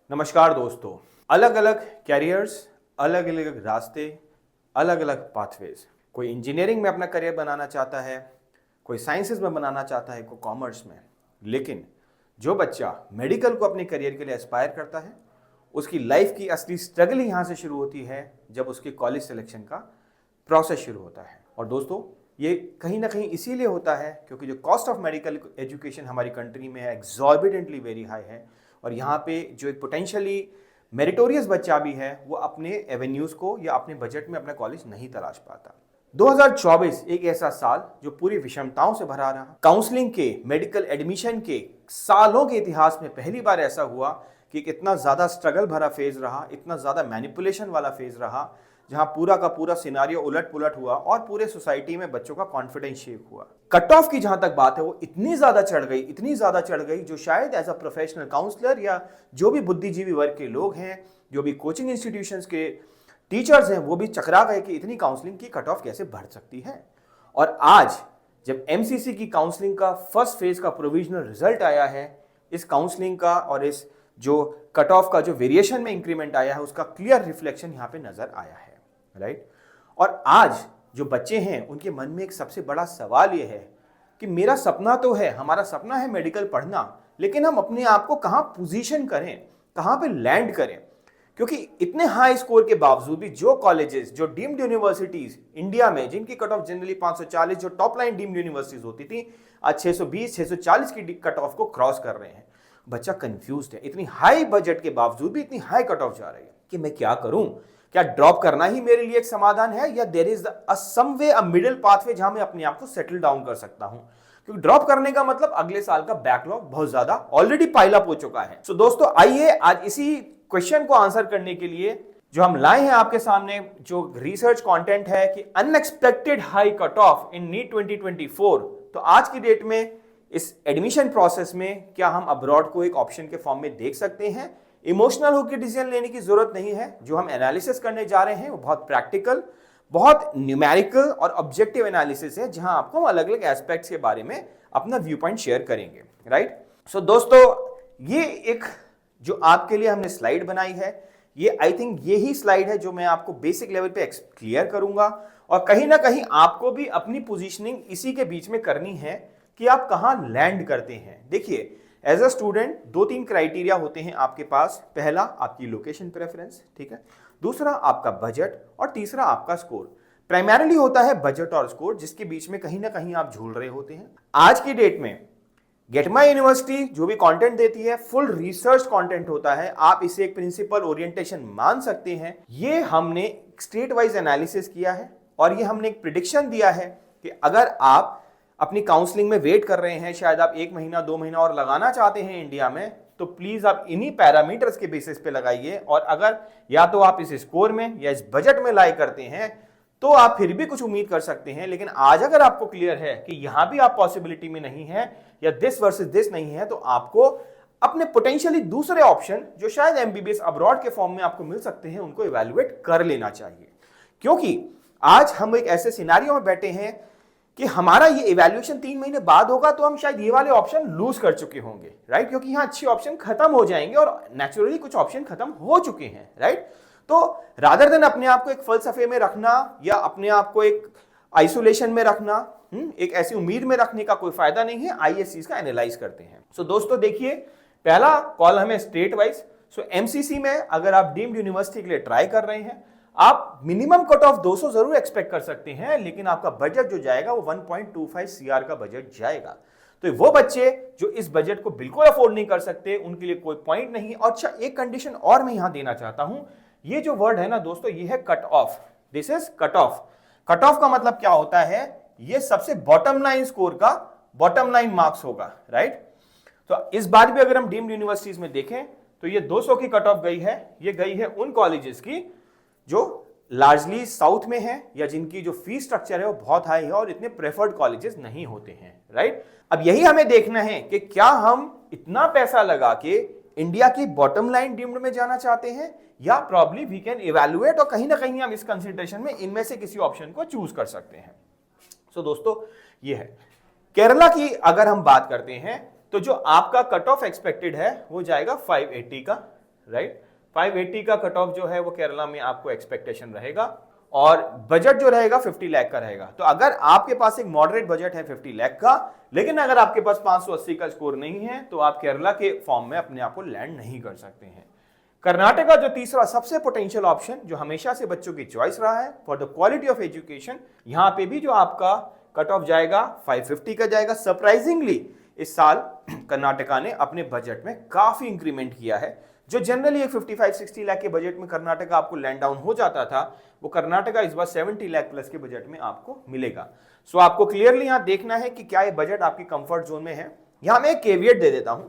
नमस्कार दोस्तों। अलग अलग कैरियर्स, अलग अलग रास्ते, अलग अलग पाथवेज। कोई इंजीनियरिंग में अपना करियर बनाना चाहता है, कोई साइंसेज में बनाना चाहता है, कोई कॉमर्स में। लेकिन जो बच्चा मेडिकल को अपने करियर के लिए एस्पायर करता है, उसकी लाइफ की असली स्ट्रगल यहाँ से शुरू होती है जब उसके कॉलेज सिलेक्शन का प्रोसेस शुरू होता है। और दोस्तों, ये कहीं ना कहीं इसीलिए होता है क्योंकि जो कॉस्ट ऑफ मेडिकल एजुकेशन हमारी कंट्री में है एग्जॉर्बिडेंटली वेरी हाई है। और यहाँ पे जो एक पोटेंशियली मेरिटोरियस बच्चा भी है वो अपने एवेन्यूज को या अपने बजट में अपना कॉलेज नहीं तलाश पाता। 2024 एक ऐसा साल जो पूरी विषमताओं से भरा रहा। काउंसलिंग के, मेडिकल एडमिशन के सालों के इतिहास में पहली बार ऐसा हुआ कि इतना ज्यादा स्ट्रगल भरा फेज रहा, इतना ज्यादा मैनिपुलेशन वाला फेज रहा, जहां पूरा का पूरा सिनारियो उलट पुलट हुआ और पूरे सोसाइटी में बच्चों का कॉन्फिडेंस शेक हुआ। कट ऑफ की जहां तक बात है वो इतनी ज्यादा चढ़ गई जो शायद एज अ प्रोफेशनल काउंसलर या जो भी बुद्धिजीवी वर्ग के लोग हैं, जो भी कोचिंग इंस्टीट्यूशंस के टीचर्स हैं, वो भी चकरा गए कि इतनी काउंसलिंग की कट ऑफ कैसे बढ़ सकती है। और आज जब एमसीसी की काउंसलिंग का फर्स्ट फेज का प्रोविजनल रिजल्ट आया है, इस काउंसलिंग का और इस जो कट ऑफ का जो वेरिएशन में इंक्रीमेंट आया है उसका क्लियर रिफ्लेक्शन यहां पे नजर आया है, राइट। और आज जो बच्चे हैं उनके मन में एक सबसे बड़ा सवाल यह है कि मेरा सपना तो है, हमारा सपना है मेडिकल पढ़ना, लेकिन हम अपने आप को कहां पोजीशन करें, कहां पे लैंड करें। क्योंकि इतने हाई स्कोर के बावजूद भी जो कॉलेजेस, जो डीम्ड यूनिवर्सिटीज इंडिया में जिनकी कट ऑफ जनरली 540 जो टॉप लाइन डीम्ड यूनिवर्सिटीज होती थी, आज 620 640 की कट ऑफ को क्रॉस कर रहे हैं। बच्चा कंफ्यूज्ड है, इतनी हाई बजट के बावजूद भी इतनी हाई कट ऑफ जा रही है कि मैं क्या करूं। क्या ड्रॉप करना ही मेरे लिए एक समाधान है या there is a some way, a middle pathway जहां मैं अपने आप को सेटल डाउन कर सकता हूं। क्योंकि ड्रॉप करने का मतलब अगले साल का बैकलॉग बहुत ज्यादा ऑलरेडी पाइल अप हो चुका है। सो दोस्तों, आइए आज इसी क्वेश्चन को आंसर करने के लिए जो हम लाए हैं आपके सामने, जो रिसर्च कंटेंट है कि अनएक्सपेक्टेड हाई कट ऑफ इन नीट 2024। तो आज की डेट में इस एडमिशन प्रोसेस में क्या हम अब्रॉड को एक ऑप्शन के फॉर्म में देख सकते हैं। इमोशनल होकर डिसीजन लेने की जरूरत नहीं है। जो हम एनालिसिस करने जा रहे हैं वो बहुत प्रैक्टिकल, बहुत न्यूमेरिकल और ऑब्जेक्टिव एनालिसिस है, जहां आपको अलग अलग एस्पेक्ट्स के बारे में अपना व्यू पॉइंट शेयर करेंगे, राइट। सो दोस्तों, ये एक जो आपके लिए हमने स्लाइड बनाई है, ये आई थिंक यही स्लाइड है जो मैं आपको बेसिक लेवल पे क्लियर करूंगा। और कहीं ना कहीं आपको भी अपनी पोजीशनिंग इसी के बीच में करनी है कि आप कहां लैंड करते हैं। देखिए, एज अ स्टूडेंट 2-3 क्राइटेरिया होते हैं आपके पास। पहला आपकी लोकेशन प्रेफरेंस, ठीक है, दूसरा आपका बजट और तीसरा आपका स्कोर। प्राइमरीली होता है बजट और स्कोर, जिसके बीच में कहीं ना कहीं आप झूल रहे होते हैं। आज की डेट में गेट माई यूनिवर्सिटी जो भी कंटेंट देती है फुल रिसर्च कंटेंट होता है। आप इसे एक प्रिंसिपल ओरिएंटेशन मान सकते हैं। ये हमने स्टेट वाइज एनालिसिस किया है और ये हमने एक प्रिडिक्शन दिया है कि अगर आप अपनी काउंसलिंग में वेट कर रहे हैं, शायद आप 1 महीना 2 महीना और लगाना चाहते हैं इंडिया में, तो प्लीज आप इन्हीं पैरामीटर्स के बेसिस पे लगाइए। और अगर या तो आप इस स्कोर में या इस बजट में लाई करते हैं तो आप फिर भी कुछ उम्मीद कर सकते हैं। लेकिन आज अगर आपको क्लियर है कि यहां भी आप पॉसिबिलिटी में नहीं है या दिस वर्सेस दिस नहीं है, तो आपको अपने पोटेंशियली दूसरे ऑप्शन जो शायद एमबीबीएस अब्रॉड के फॉर्म में आपको मिल सकते हैं उनको इवैल्यूएट कर लेना चाहिए। क्योंकि आज हम एक ऐसे सिनेरियो में बैठे हैं कि हमारा ये इवैल्यूएशन 3 महीने बाद होगा तो हम शायद ये वाले ऑप्शन लूज कर चुके होंगे, राइट। क्योंकि यहाँ अच्छे ऑप्शन खत्म हो जाएंगे और नेचुरली कुछ ऑप्शन खत्म हो चुके हैं, राइट। तो रादर देन अपने आप को एक फलसफे में रखना या अपने आप को एक आइसोलेशन में रखना, एक ऐसी उम्मीद में रखने का कोई फायदा नहीं है। आइए इस चीज का एनालाइज करते हैं। सो दोस्तों देखिए, पहला कॉलम है स्टेट वाइज। सो एमसीसी में अगर आप डीम्ड यूनिवर्सिटी के लिए ट्राई कर रहे हैं, आप मिनिमम कट ऑफ 200 जरूर एक्सपेक्ट कर सकते हैं, लेकिन आपका बजट जो जाएगा वो 1.25 सीआर का बजट जाएगा। तो वो बच्चे जो इस बजट को बिल्कुल अफोर्ड नहीं कर सकते उनके लिए कोई पॉइंट नहीं। और अच्छा, एक कंडीशन और मैं यहां देना चाहता हूं। ये जो वर्ड है ना दोस्तों, ये है cut off. This is cut off. Cut off का मतलब क्या होता है? ये सबसे बॉटम लाइन स्कोर का बॉटम लाइन मार्क्स होगा, राइट। तो इस बार भी अगर हम डीम्ड यूनिवर्सिटीज में देखें तो ये 200 की कट ऑफ गई है। ये गई है उन कॉलेजेस की जो लार्जली साउथ में है या जिनकी जो फीस स्ट्रक्चर है वो बहुत हाई है और इतने प्रेफर्ड कॉलेजेस नहीं होते हैं, राइट। अब यही हमें देखना है कि क्या हम इतना पैसा लगा के इंडिया की बॉटम लाइन डीम्ड में जाना चाहते हैं या प्रॉब्ली वी कैन इवैल्यूएट और कहीं ना कहीं हम इस कंसिडरेशन में इनमें से किसी ऑप्शन को चूज कर सकते हैं। सो दोस्तों, ये है केरला की। अगर हम बात करते हैं तो जो आपका कट ऑफ एक्सपेक्टेड है वो जाएगा 580 का, राइट। 580 का कट ऑफ जो है वो केरला में आपको एक्सपेक्टेशन रहेगा, और बजट जो रहेगा 50 लाख का रहेगा। तो अगर आपके पास एक मॉडरेट बजट है 50 लाख का, लेकिन अगर आपके पास 580 का स्कोर नहीं है, तो आप केरला के फॉर्म में अपने आप को लैंड नहीं कर सकते हैं। कर्नाटका जो तीसरा सबसे पोटेंशियल ऑप्शन, जो हमेशा से बच्चों की चॉइस रहा है for the quality of education, यहां पे भी जो आपका कट ऑफ जाएगा 550 का जाएगा। सरप्राइजिंगली इस साल कर्नाटका ने अपने बजट में काफी इंक्रीमेंट किया है। जो जनरली एक 55-60 लाख के बजट में कर्नाटका आपको लैंड डाउन हो जाता था, वो कर्नाटका इस बार 70 लाख प्लस के बजट में आपको मिलेगा। सो आपको क्लियरली यहां देखना है कि क्या ये बजट आपकी कंफर्ट जोन में है। यहां मैं एक केवियट दे देता हूं।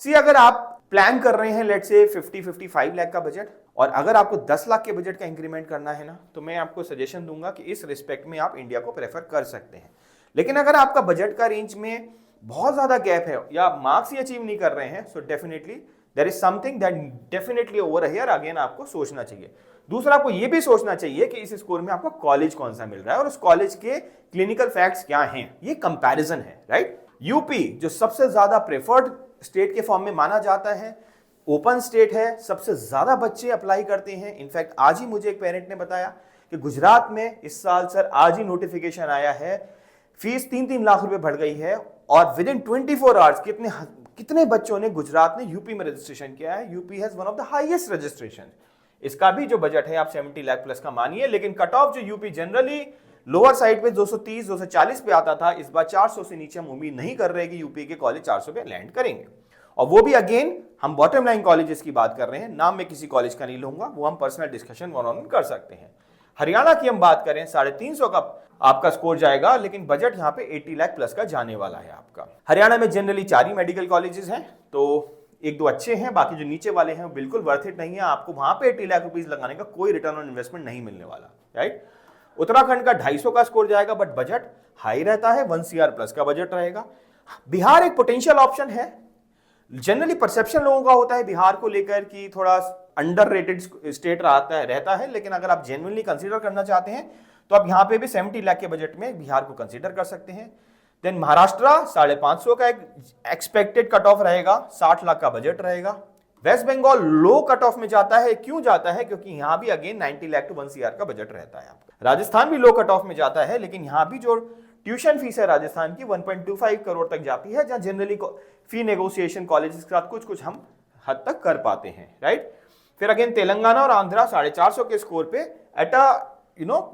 सी, अगर आप प्लान कर रहे हैं लेट्स से 50-55 लाख का बजट, और अगर आपको 10 लाख के बजट का इंक्रीमेंट करना है ना, तो मैं आपको सजेशन दूंगा कि इस रिस्पेक्ट में आप इंडिया को प्रेफर कर सकते हैं। लेकिन अगर आपका बजट का रेंज में बहुत ज्यादा गैप है या आप मार्क्स ही अचीव नहीं कर रहे हैं, so definitely there is something that definitely over here again आपको सोचना चाहिए। दूसरा, आपको यह भी सोचना चाहिए कि इस स्कोर में आपको कॉलेज कौन सा मिल रहा है और उस कॉलेज के क्लिनिकल फैक्ट्स क्या हैं। ये कंपैरिजन है, राइट। यूपी जो सबसे ज्यादा प्रेफर्ड स्टेट के फॉर्म में माना जाता है, ओपन स्टेट है, सबसे ज्यादा बच्चे अप्लाई करते हैं। इनफैक्ट आज ही मुझे एक पेरेंट ने बताया कि गुजरात में इस साल सर आज ही नोटिफिकेशन आया है, फीस 3-3 लाख रुपए बढ़ गई है, और विद इन 24 आवर्स कितने बच्चों ने गुजरात में यूपी में रजिस्ट्रेशन किया है। UP has one of the highest registration. इसका भी जो बजट है आप 70 लाख प्लस का मानिए, लेकिन कट ऑफ जो यूपी जनरली लोअर साइड पे 230-240 पे आता था, इस बार 400 से नीचे हम उम्मीद नहीं कर रहे कि यूपी के कॉलेज 400 पे लैंड करेंगे। और वो भी अगेन हम बॉटम लाइन कॉलेजेस की बात कर रहे हैं, नाम मैं किसी कॉलेज का नहीं लूंगा, वो हम personal discussion one on one कर सकते हैं। हरियाणा की हम बात करें, 350 का आपका स्कोर जाएगा, लेकिन बजट यहाँ पे 80 लाख प्लस का जाने वाला है आपका। हरियाणा में जनरली 4 ही मेडिकल कॉलेजेस हैं, तो 1-2 अच्छे हैं, बाकी जो नीचे वाले हैं बिल्कुल वर्थ इट नहीं है। आपको वहां पे 80 लाख रुपीज लगाने का कोई रिटर्न ऑन इन्वेस्टमेंट नहीं मिलने वाला, राइट। उत्तराखंड का 250 का स्कोर जाएगा, बट बजट हाई रहता है, 1 CR प्लस का बजट रहेगा। बिहार एक पोटेंशियल ऑप्शन है। जनरली परसेप्शन लोगों का होता है बिहार को लेकर कि थोड़ा अंडररेटेड स्टेट रहता है, लेकिन अगर आप जेन्युइनली कंसीडर करना चाहते हैं तो आप यहां पे भी 70 लाख के बजट में बिहार को कंसीडर कर सकते हैं। देन महाराष्ट्र 550 का एक एक्सपेक्टेड कट ऑफ रहेगा, 60 लाख का बजट रहेगा। वेस्ट बंगाल लो कट ऑफ में जाता है, क्यों जाता है? क्योंकि यहां भी अगेन 90 लाख टू 1 CR का बजट रहता है आपका। राजस्थान भी लो कट ऑफ में जाता है, लेकिन यहां भी जो ट्यूशन फीस है राजस्थान की 1.25 करोड़ तक जाती है, जहां जनरली फी नेगोशिएशन कॉलेजेस के साथ कुछ हम हद तक कर पाते हैं, राइट। फिर अगेन तेलंगाना और आंध्रा 450 के स्कोर पे at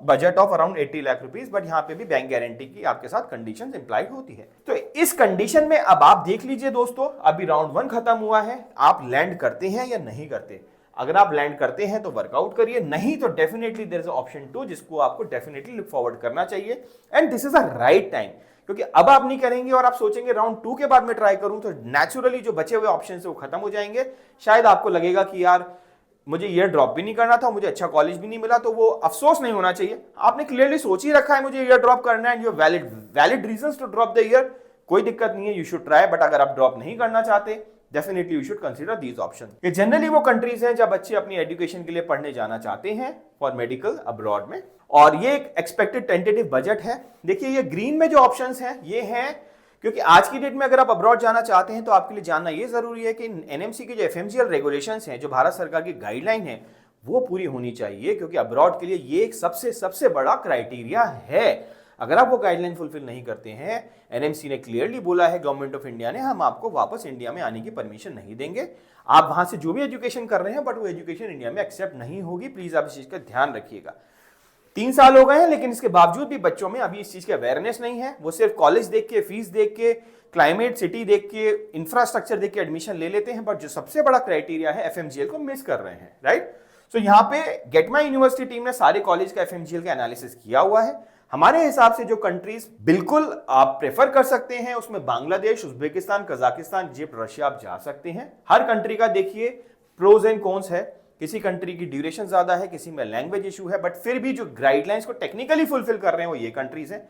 budget of around 80 lakh rupees, but यहां पे भी बैंक गारंटी की आपके साथ कंडीशंस इंप्लाइड होती है। तो इस कंडीशन में अब आप देख लीजिए दोस्तों, अभी राउंड 1 खत्म हुआ है, आप लैंड करते हैं या नहीं करते। अगर आप लैंड करते हैं तो वर्कआउट करिए, नहीं तो डेफिनेटली देयर इज ऑप्शन 2 जिसको आपको डेफिनेटली लुक फॉरवर्ड करना चाहिए, and this is a right time. क्योंकि अब आप नहीं करेंगे और आप सोचेंगे राउंड 2 के बाद में ट्राई करूं, तो नेचुरली जो बचे हुए ऑप्शन है वो खत्म हो जाएंगे। शायद आपको लगेगा कि यार मुझे ईयर ड्रॉप भी नहीं करना था, मुझे अच्छा कॉलेज भी नहीं मिला, तो वो अफसोस नहीं होना चाहिए। आपने क्लियरली सोच ही रखा है मुझे ईयर ड्रॉप करना है, and your valid reasons to drop the year, कोई दिक्कत नहीं है, यू शुड ट्राई। बट अगर आप ड्रॉप नहीं करना चाहते, definitely you should consider these option. ये जनरली वो कंट्रीज हैं जब बच्चे अपनी एजुकेशन के लिए पढ़ने जाना चाहते हैं फॉर मेडिकल अब्रॉड में, और ये एक एक्सपेक्टेड टेंटेटिव बजट है। देखिए ये ग्रीन में जो ऑप्शंस हैं ये हैं, क्योंकि आज की डेट में अगर आप अब्रॉड जाना चाहते हैं तो आपके लिए जानना ये जरूरी है कि एनएमसी की जो एफएमजीएल रेगुलेशंस हैं, जो भारत सरकार की गाइडलाइन है, वो पूरी होनी चाहिए, क्योंकि अब्रॉड के लिए ये एक सबसे बड़ा क्राइटेरिया है। अगर आप वो गाइडलाइन फुलफिल नहीं करते हैं, एनएमसी ने क्लियरली बोला है, गवर्नमेंट ऑफ इंडिया ने, हम आपको वापस इंडिया में आने की परमिशन नहीं देंगे। आप वहां से जो भी एजुकेशन कर रहे हैं, बट वो एजुकेशन इंडिया में एक्सेप्ट नहीं होगी। प्लीज आप इस चीज का ध्यान रखिएगा। 3 साल हो गए हैं, लेकिन इसके बावजूद भी बच्चों में अभी इस चीज की अवेयरनेस नहीं है। वो सिर्फ कॉलेज देख के, फीस देख के, क्लाइमेट, सिटी देख के, इंफ्रास्ट्रक्चर देख के एडमिशन ले लेते हैं, बट जो सबसे बड़ा क्राइटेरिया है एफएमजीएल को मिस कर रहे हैं, राइट। सो यहाँ पे गेट माई यूनिवर्सिटी टीम ने सारे कॉलेज का एफएमजीएल का एनालिसिस किया हुआ है। हमारे हिसाब से जो कंट्रीज बिल्कुल आप प्रेफर कर सकते हैं, उसमें Bangladesh, Uzbekistan, Kazakhstan, Egypt, Russia आप जा सकते हैं। हर कंट्री का देखिए प्रोज एंड कॉन्स है। किसी कंट्री की ड्यूरेशन ज्यादा है, किसी में लैंग्वेज इशू है, बट फिर भी जो गाइडलाइंस को टेक्निकली फुलफिल कर रहे हैं वो ये कंट्रीज हैं।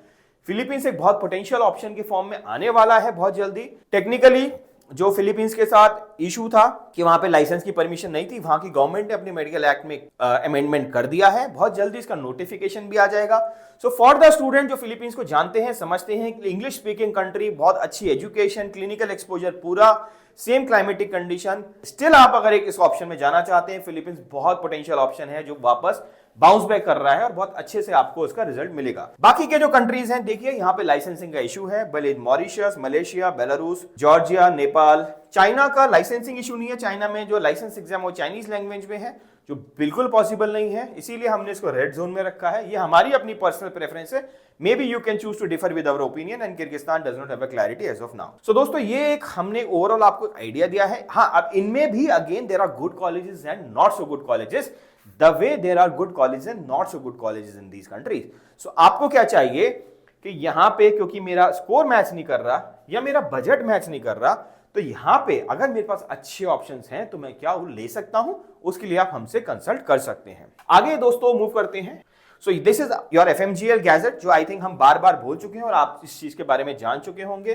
फिलीपींस एक बहुत पोटेंशियल ऑप्शन के फॉर्म में आने वाला है बहुत जल्दी। टेक्निकली जो फिलीपींस के साथ इशू था कि वहां पे लाइसेंस की परमिशन नहीं थी, वहां की गवर्नमेंट ने अपने मेडिकल एक्ट में अमेंडमेंट कर दिया है। बहुत जल्दी इसका नोटिफिकेशन भी आ जाएगा। सो फॉर द स्टूडेंट जो फिलीपींस को जानते हैं, समझते हैं कि इंग्लिश स्पीकिंग कंट्री, बहुत अच्छी एजुकेशन, क्लिनिकल एक्सपोजर पूरा, सेम क्लाइमेटिक कंडीशन, स्टिल आप अगर एक इस ऑप्शन में जाना चाहते हैं, फिलीपींस बहुत पोटेंशियल ऑप्शन है जो वापस बाउंस बैक कर रहा है और बहुत अच्छे से आपको उसका रिजल्ट मिलेगा। बाकी के जो कंट्रीज हैं, देखिए यहाँ पे लाइसेंसिंग का इशू है, भले Mauritius, Malaysia, Belarus, Georgia, Nepal. China का लाइसेंसिंग इशू नहीं है, चाइना में जो लाइसेंस एग्जाम वो चाइनीज लैंग्वेज में है, जो बिल्कुल पॉसिबल नहीं है, इसीलिए हमने इसको रेड जोन में रखा है। ये हमारी अपनी पर्सनल प्रेफरेंस है, maybe you can choose to differ with our opinion and Kyrgyzstan does not have a clarity as of now. So दोस्तों, ये एक हमने ओवरऑल आपको आइडिया दिया है। हाँ, अब इनमें भी again there are good colleges and not so good colleges, the way there are good colleges and not so good colleges in these countries. So आपको क्या चाहिए कि यहां पे, क्योंकि मेरा स्कोर मैच नहीं कर रहा या मेरा बजट मैच नहीं कर रहा, तो यहां पे अगर मेरे पास अच्छे ऑप्शंस हैं तो मैं क्या वो ले सकता हूं, उसके लिए आप हमसे कंसल्ट कर सकते हैं। आगे दोस्तों मूव करते हैं। So this is your FMGL gadget, जो आई थिंक हम बार बार बोल चुके हैं और आप इस चीज के बारे में जान चुके होंगे।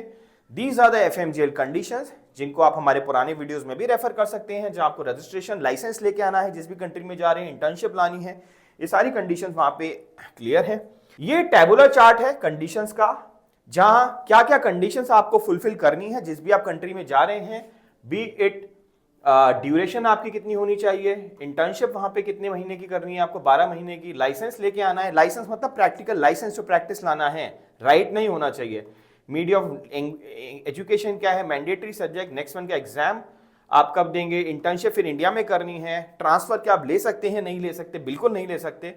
These are the FMGL conditions, जिनको आप हमारे पुराने वीडियोस में भी रेफर कर सकते हैं, जहां आपको रजिस्ट्रेशन, लाइसेंस लेके आना है जिस भी कंट्री में जा रहे हैं, इंटर्नशिप लानी है, ये सारी कंडीशंस वहां पे क्लियर है। ये टेबुलर चार्ट है कंडीशंस का, जहां क्या क्या कंडीशंस आपको फुलफिल करनी है जिस भी आप कंट्री में जा रहे हैं, बी इट ड्यूरेशन आपकी कितनी होनी चाहिए, इंटर्नशिप वहां पे कितने महीने की करनी है, आपको 12 महीने की, लाइसेंस लेके आना है, लाइसेंस मतलब प्रैक्टिकल लाइसेंस टू प्रैक्टिस लाना है, राइट नहीं होना चाहिए, मीडिया ऑफ एजुकेशन क्या है, मैंडेटरी सब्जेक्ट, नेक्स्ट वन का एग्जाम आप कब देंगे, इंटर्नशिप फिर इंडिया में करनी है, ट्रांसफर क्या आप ले सकते हैं, नहीं ले सकते, बिल्कुल नहीं ले सकते,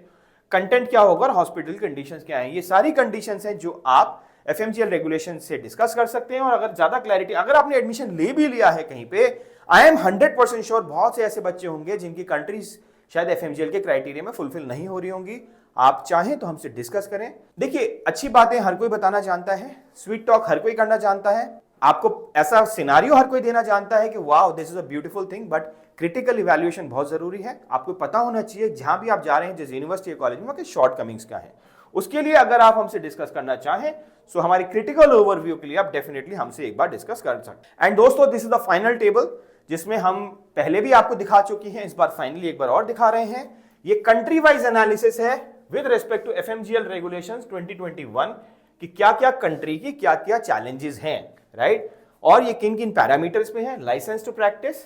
कंटेंट क्या होगा और हॉस्पिटल कंडीशंस क्या है। ये सारी कंडीशंस हैं जो आप FMGL रेगुलेशन से डिस्कस कर सकते हैं। और अगर ज्यादा क्लैरिटी, अगर आपने एडमिशन ले भी लिया है कहीं पे, आई एम 100% श्योर बहुत से ऐसे बच्चे होंगे जिनकी कंट्रीज शायद FMGL के क्राइटेरिया में फुलफिल नहीं हो रही होंगी। आप चाहें तो हमसे डिस्कस करें। देखिए, अच्छी बातें हर कोई बताना जानता है, स्वीट टॉक हर कोई करना जानता है, आपको ऐसा सिनारियो हर कोई देना जानता है कि wow this is a beautiful thing, but critical evaluation बहुत जरूरी है। आपको पता होना चाहिए जहां भी आप जा रहे हैं, जिस यूनिवर्सिटी या कॉलेज में, वहां के शॉर्टकमिंग्स क्या है। उसके लिए अगर आप हमसे डिस्कस करना चाहें सो हमारी क्रिटिकल ओवरव्यू के लिए आप डेफिनेटली हमसे एक बार डिस्कस कर सकते हैं। एंड दोस्तों, this is the final table, जिसमें हम पहले भी आपको दिखा चुकी हैं, इस बार फाइनली एक बार और दिखा रहे हैं। ये कंट्री वाइज एनालिसिस है with respect to FMGL regulations 2021 कि क्या क्या कंट्री की क्या क्या चैलेंजेस हैं, राइट, और ये किन किन पैरामीटर्स पे है। लाइसेंस टू प्रैक्टिस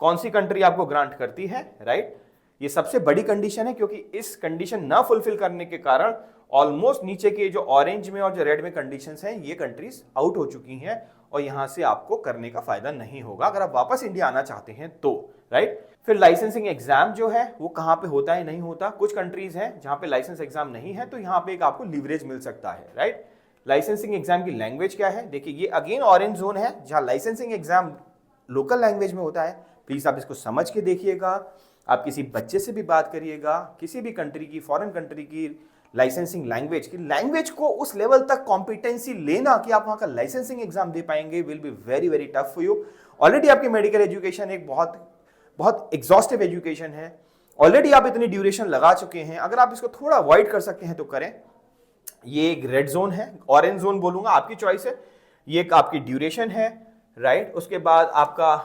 कौन सी कंट्री आपको ग्रांट करती है, राइट, ये सबसे बड़ी कंडीशन है, क्योंकि इस कंडीशन ना फुलफिल करने के कारण ऑलमोस्ट नीचे के जो ऑरेंज में और जो रेड में कंडीशंस हैं, ये कंट्रीज आउट हो चुकी हैं और यहां से आपको करने का फायदा नहीं होगा अगर आप वापस इंडिया आना चाहते हैं तो, राइट। फिर लाइसेंसिंग एग्जाम जो है वो कहां पे होता है, नहीं होता। कुछ कंट्रीज हैं जहां पे लाइसेंस एग्जाम नहीं है, तो यहां पे एक आपको लीवरेज मिल सकता है, राइट। लाइसेंसिंग एग्जाम की लैंग्वेज क्या है, देखिए ये अगेन ऑरेंज जोन है जहां लाइसेंसिंग एग्जाम लोकल लैंग्वेज में होता है। प्लीज आप इसको समझ के देखिएगा, आप किसी बच्चे से भी बात करिएगा, किसी भी कंट्री की, फॉरेन कंट्री की लाइसेंसिंग लैंग्वेज को उस लेवल तक कॉम्पिटेंसी लेना कि आप वहां का लाइसेंसिंग एग्जाम दे पाएंगे will be very very tough for you. Already आपकी मेडिकल एजुकेशन एक बहुत एग्जॉस्टिव एजुकेशन है, ऑलरेडी आप इतनी ड्यूरेशन लगा चुके हैं, अगर आप इसको थोड़ा अवॉइड कर सकते हैं तो करें। ये एक रेड जोन है, ऑरेंज जोन बोलूंगा, आपकी चॉइस है। ये एक आपकी ड्यूरेशन है, राइट। उसके बाद आपका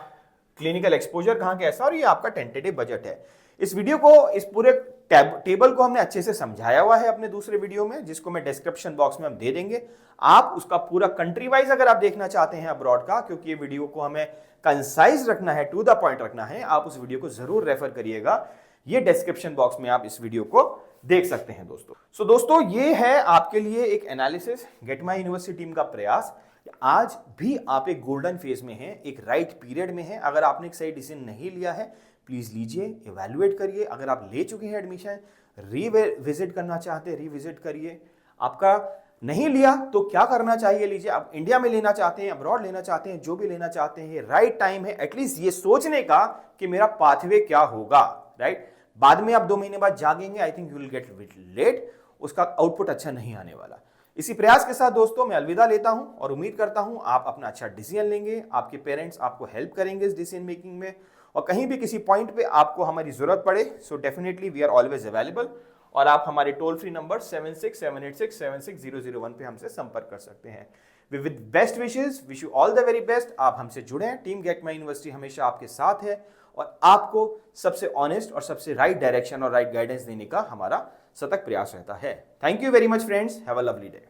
क्लिनिकल एक्सपोजर कहां कैसा, और ये आपका टेंटेटिव बजट है। इस वीडियो को, इस पूरे टेबल को हमने अच्छे से समझाया हुआ है अपने दूसरे वीडियो में, जिसको मैं डिस्क्रिप्शन बॉक्स में हम दे देंगे। आप उसका पूरा कंट्री वाइज अगर आप देखना चाहते हैं अब्रॉड का, क्योंकि ये वीडियो को हमें कंसाइज रखना है, टू द पॉइंट रखना है, आप उस वीडियो को जरूर रेफर करिएगा। ये डिस्क्रिप्शन बॉक्स में आप इस वीडियो को देख सकते हैं दोस्तों। सो दोस्तों, ये है आपके लिए एक analysis, get my university team का प्रयास। आज भी आप एक गोल्डन फेज में हैं, एक राइट पीरियड में हैं। अगर आपने एक सही डिसीजन नहीं लिया है, प्लीज लीजिए, इवैल्यूएट करिए। अगर आप ले चुके हैं एडमिशन, रिविजिट करना चाहते हैं, रिविजिट करिए। आपका नहीं लिया तो क्या करना चाहिए, लीजिए। आप इंडिया में लेना चाहते हैं, अब्रॉड लेना चाहते हैं, जो भी लेना चाहते हैं, ये राइट टाइम है एटलीस्ट ये सोचने का कि मेरा पाथवे क्या होगा, राइट। बाद में आप 2 महीने बाद जागेंगे, I think you will get late, उसका आउटपुट अच्छा नहीं आने वाला। इसी प्रयास के साथ दोस्तों मैं अलविदा लेता हूं और उम्मीद करता हूं आप अपना अच्छा डिसीजन लेंगे, आपके पेरेंट्स आपको हेल्प करेंगे इस डिसीजन मेकिंग में, और कहीं भी किसी पॉइंट पे आपको हमारी जरूरत पड़े so definitely we are always available. और आप हमारे टोल फ्री नंबर 7678676001 पे हमसे संपर्क कर सकते हैं। With best wishes, wish you all the very best. आप हमसे जुड़े, टीम गेट माई यूनिवर्सिटी हमेशा आपके साथ है और आपको सबसे ऑनेस्ट और सबसे राइट डायरेक्शन और राइट गाइडेंस देने का हमारा सतत प्रयास रहता है। Thank you very much friends, have a lovely day.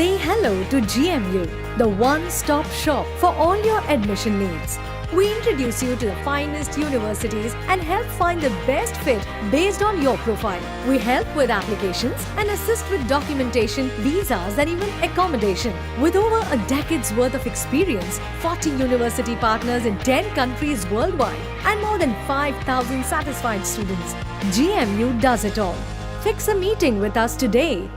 Say hello to GMU, the one-stop shop for all your admission needs. We introduce you to the finest universities and help find the best fit based on your profile. We help with applications and assist with documentation, visas and even accommodation. With over a decade's worth of experience, 40 university partners in 10 countries worldwide and more than 5,000 satisfied students, GMU does it all. Fix a meeting with us today.